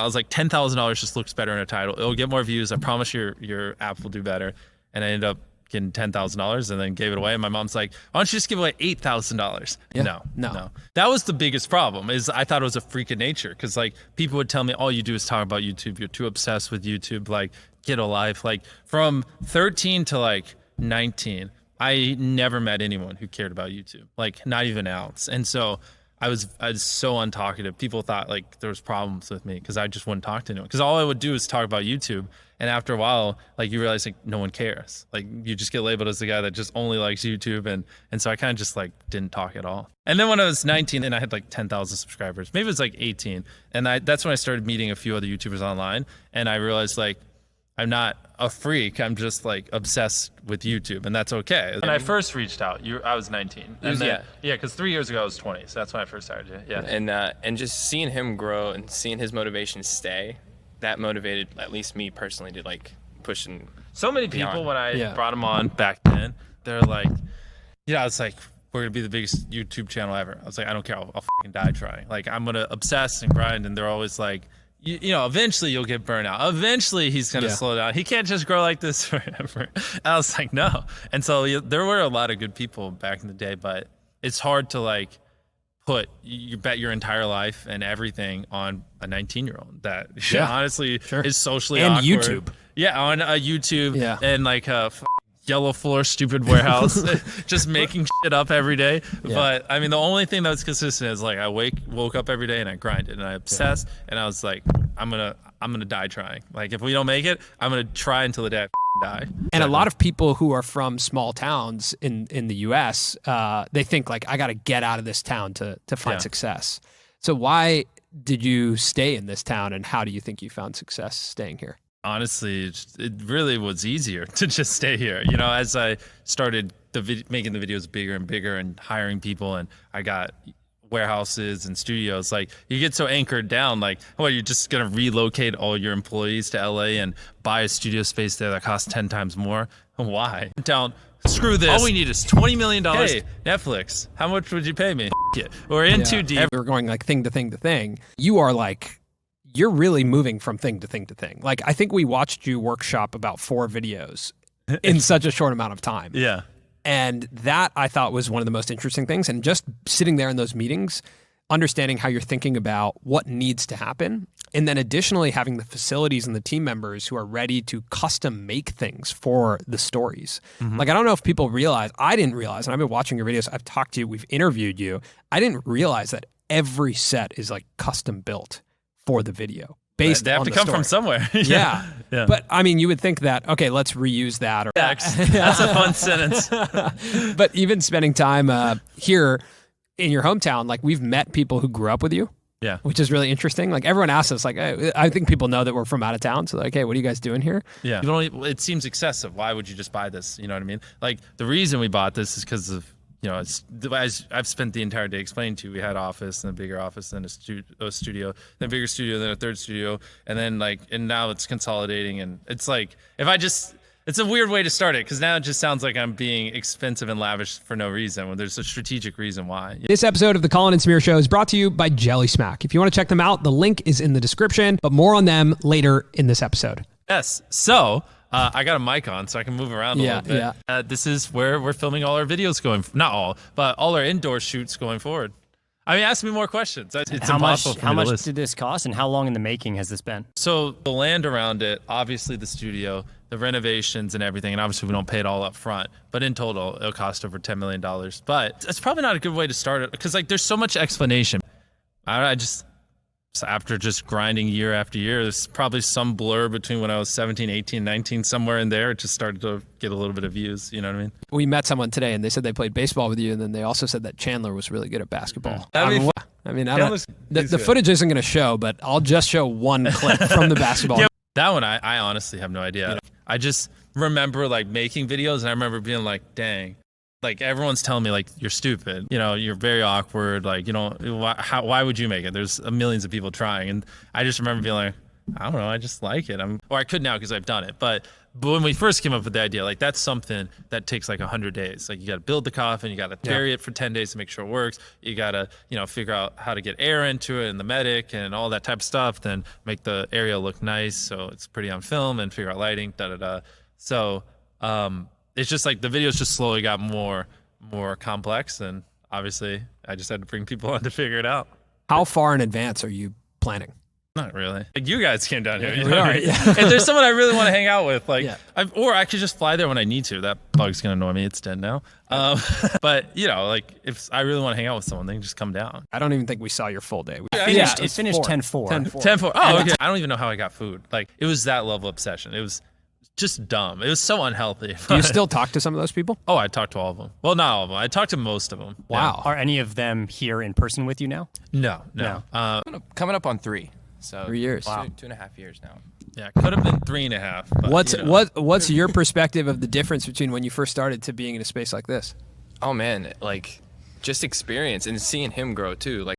I was like, $10,000 just looks better in a title. It'll get more views. I promise your app will do better. And I ended up getting $10,000 and then gave it away. And my mom's like, why don't you just give away $8,000? Yeah. No. That was the biggest problem, is I thought it was a freak of nature. Cause like people would tell me, all you do is talk about YouTube. You're too obsessed with YouTube. Like, get a life. Like from 13 to like 19, I never met anyone who cared about YouTube. Like not even an ounce. And so I was so untalkative. People thought like there was problems with me because I just wouldn't talk to anyone. Because all I would do is talk about YouTube. And after a while, like you realize like no one cares. Like you just get labeled as the guy that just only likes YouTube. And so I kind of just like didn't talk at all. And then when I was 19 and I had like 10,000 subscribers, maybe it was like 18. And that's when I started meeting a few other YouTubers online. And I realized like, I'm not a freak. I'm just like obsessed with YouTube, and that's okay. When I first reached out, I was 19. And then, because 3 years ago I was 20, so that's when I first started. Yeah. And just seeing him grow and seeing his motivation stay, that motivated at least me personally to like push and so many people when I brought him on back then, they're like, it's like, we're gonna be the biggest YouTube channel ever. I was like, I don't care. I'll fucking die trying. Like I'm gonna obsess and grind, and they're always like, you know, eventually you'll get burnt out. Eventually he's going to slow down. He can't just grow like this forever. I was like, no. And so there were a lot of good people back in the day, but it's hard to like bet your entire life and everything on a 19-year-old that honestly is socially and awkward. YouTube. Yeah, on a YouTube and like a yellow floor stupid warehouse just making shit up every day. But I mean the only thing that was consistent is like I woke up every day and I grinded and I obsessed and I was like I'm gonna die trying. Like if we don't make it, I'm gonna try until the day I die. And a lot of people who are from small towns in the US, they think like I gotta get out of this town to find success. So why did you stay in this town, and how do you think you found success staying here? Honestly, it really was easier to just stay here. You know, as I started making the videos bigger and bigger and hiring people, and I got warehouses and studios, like you get so anchored down, like, you're just going to relocate all your employees to LA and buy a studio space there that costs 10 times more? Why? Down. Screw this. All we need is $20 million. Hey, Netflix, how much would you pay me? It. We're in too deep. We're going like thing to thing to thing. You are like, you're really moving from thing to thing to thing. Like, I think we watched you workshop about 4 videos in such a short amount of time. Yeah. And that I thought was one of the most interesting things. And just sitting there in those meetings, understanding how you're thinking about what needs to happen. And then additionally, having the facilities and the team members who are ready to custom make things for the stories. Mm-hmm. Like, I don't know if people realize, I didn't realize, and I've been watching your videos, I've talked to you, we've interviewed you. I didn't realize that every set is like custom built for the video. Based they have on to the come story. From somewhere. Yeah. But I mean, you would think that, okay, let's reuse that. Or That's a fun sentence. But even spending time here in your hometown, like we've met people who grew up with you. Yeah. Which is really interesting. Like everyone asks us, like, hey, I think people know that we're from out of town. So like, hey, what are you guys doing here? Yeah. It seems excessive. Why would you just buy this? You know what I mean? Like the reason we bought this is because of, you know, as I've spent the entire day explaining to you, we had office and a bigger office, then a studio, then a bigger studio, then a third studio. And then and now it's consolidating. And it's like, it's a weird way to start it because now it just sounds like I'm being expensive and lavish for no reason when there's a strategic reason why. This episode of the Colin and Samir Show is brought to you by Jelly Smack. If you want to check them out, the link is in the description, but more on them later in this episode. Yes. So I got a mic on so I can move around a little bit. Yeah. This is where we're filming all our videos not all, but all our indoor shoots going forward. I mean, ask me more questions. It's impossible for me to list. How much did this cost, and how long in the making has this been? So the land around it, obviously the studio, the renovations and everything, and obviously we don't pay it all up front, but in total it'll cost over $10 million. But it's probably not a good way to start it because like there's so much explanation. So after just grinding year after year, there's probably some blur between when I was 17, 18, 19, somewhere in there. It just started to get a little bit of views, you know what I mean? We met someone today and they said they played baseball with you, and then they also said that Chandler was really good at basketball. The footage isn't going to show, but I'll just show one clip from the basketball. Yeah, that one, I honestly have no idea. I just remember like making videos and I remember being like, dang. Like everyone's telling me like you're stupid, you know, you're very awkward, like, you know, why would you make it? There's millions of people trying. And I just remember being like, I don't know, I just like it. Or I could now because I've done it. But when we first came up with the idea, like that's something that takes like 100 days. Like you got to build the coffin, you got to bury it for 10 days to make sure it works. You got to, figure out how to get air into it and the medic and all that type of stuff. Then make the area look nice so it's pretty on film and figure out lighting, So it's just like the videos just slowly got more complex, and obviously I just had to bring people on to figure it out. How far in advance are you planning? Not really. Like you guys came down here. Yeah, we are, yeah. If there's someone I really want to hang out with, or I could just fly there when I need to. That bug's gonna annoy me. It's dead now. But like if I really want to hang out with someone, they can just come down. I don't even think we saw your full day. It finished 10-4. 10-4. Oh, okay. I don't even know how I got food. Like it was that level of obsession. It was just dumb. It was so unhealthy. Do you still talk to some of those people? Oh, I talked to all of them. Well, not all of them. I talked to most of them. Wow. Are any of them here in person with you now? No. Coming up on 3. So 3 years. Wow. 2.5 years now. Yeah, could have been 3.5. But, What's your perspective of the difference between when you first started to being in a space like this? Oh man, like just experience and seeing him grow too. Like